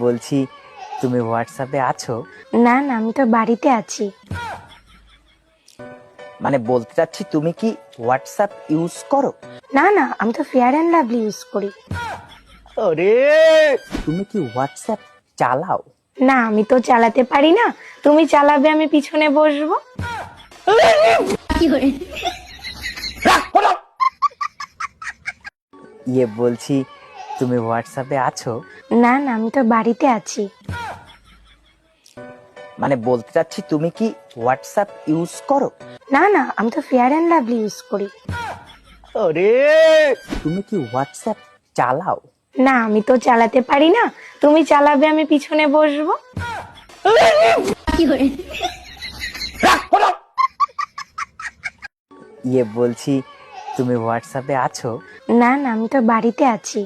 বলছি তুমি হোয়াটসঅ্যাপে আছো? না না, আমি তো বাড়িতে আছি। মানে বলতে চাচ্ছি তুমি কি হোয়াটসঅ্যাপ ইউজ করো? না না, আমি তো ফেয়ার অ্যান্ড লাভলি ইউজ করি। আরে তুমি কি হোয়াটসঅ্যাপ চালাও? না, আমি তো চালাতে পারি না। তুমি চালাবে, আমি পিছনে বসবো। বলছি তুমি হোয়াটসঅ্যাপে আছো? না না, আমি তো বাড়িতে আছি। মানে বলতে চাচ্ছি তুমি কি হোয়াটসঅ্যাপ ইউজ করো? না না, আমি তো ফেয়ার অ্যান্ড লাভলি ইউজ করি। আরে তুমি কি হোয়াটসঅ্যাপ চালাও? না, আমি তো চালাতে পারি না। তুমি চালাবে, আমি পিছনে বসবো। বলছি তুমি হোয়াটসঅ্যাপে আছো? না না, আমি তো বাড়িতে আছি।